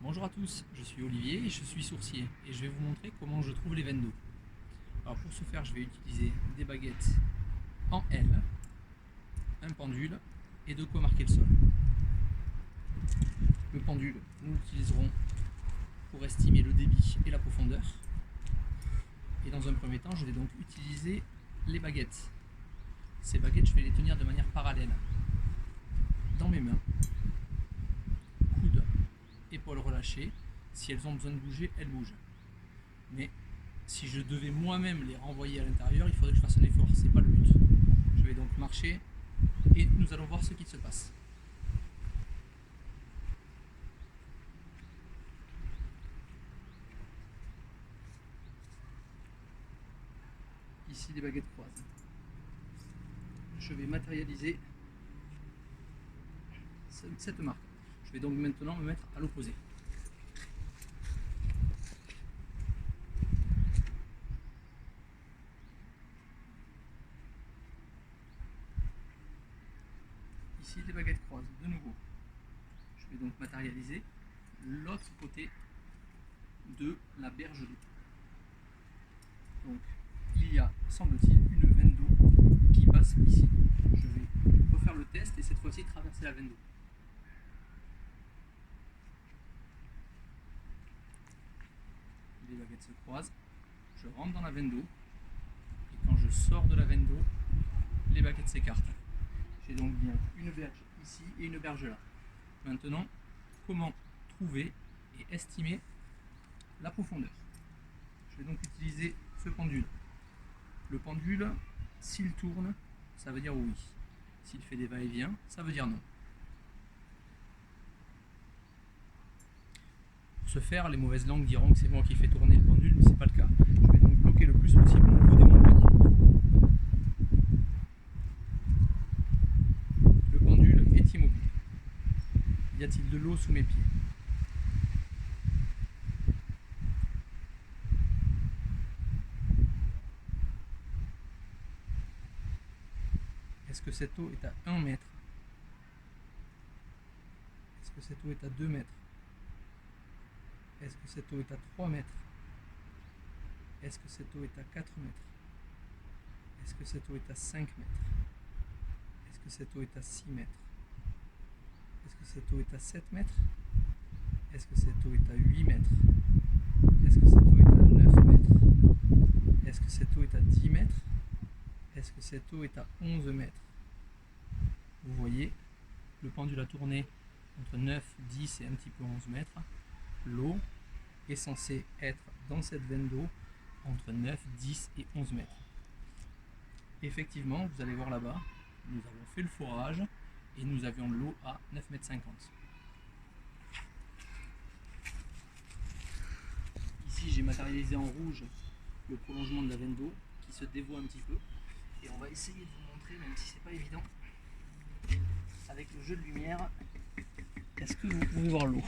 Bonjour à tous, je suis Olivier et je suis sourcier et je vais vous montrer comment je trouve les veines d'eau. Alors pour ce faire, je vais utiliser des baguettes en L, un pendule et de quoi marquer le sol. Le pendule, nous l'utiliserons pour estimer le débit et la profondeur. Et dans un premier temps, je vais donc utiliser les baguettes. Ces baguettes, je vais les tenir de manière parallèle dans mes mains, coudes, épaules relâchées. Si elles ont besoin de bouger, elles bougent. Mais si je devais moi-même les renvoyer à l'intérieur, il faudrait que je fasse un effort, c'est pas le but. Je vais donc marcher et nous allons voir ce qui se passe. Ici les baguettes croisent. Je vais matérialiser cette marque. Je vais donc maintenant me mettre à l'opposé. Ici les baguettes croisent de nouveau. Je vais donc matérialiser l'autre côté de la berge d'eau. Donc il y a, semble-t-il, une veine d'eau qui passe ici. Je vais refaire le test et cette fois-ci traverser la veine d'eau. Les baguettes se croisent, je rentre dans la veine d'eau et quand je sors de la veine d'eau, les baguettes s'écartent. J'ai donc bien une berge ici et une berge là. Maintenant, comment trouver et estimer la profondeur? Je vais donc utiliser ce pendule. Le pendule, s'il tourne, ça veut dire oui. S'il fait des va-et-vient, ça veut dire non. Pour ce faire, les mauvaises langues diront que c'est moi qui fais tourner le pendule, mais ce n'est pas le cas. Je vais donc bloquer le plus possible mon coude et mon poignet. Le pendule est immobile. Y a-t-il de l'eau sous mes pieds? Est-ce que cette eau est à 1 mètre? Est-ce que cette eau est à 2 mètres? Est-ce que cette eau est à 3 mètres? Est-ce que cette eau est à 4 mètres? Est-ce que cette eau est à 5 mètres? Est-ce que cette eau est à 6 mètres? Est-ce que cette eau est à 7 mètres? Est-ce que cette eau est à 8 mètres? Est-ce que cette eau est à 9 mètres? Est-ce que cette eau est à 10 mètres? Est-ce que cette eau est à 11 mètres? Vous voyez, le pendule a tourné entre 9, 10 et un petit peu 11 mètres. L'eau est censée être dans cette veine d'eau entre 9, 10 et 11 mètres. Effectivement, vous allez voir là-bas, nous avons fait le forage et nous avions de l'eau à 9,50 m. Ici, j'ai matérialisé en rouge le prolongement de la veine d'eau qui se dévoie un petit peu. Et on va essayer de vous montrer, même si c'est pas évident, avec le jeu de lumière, est-ce que vous pouvez voir l'eau?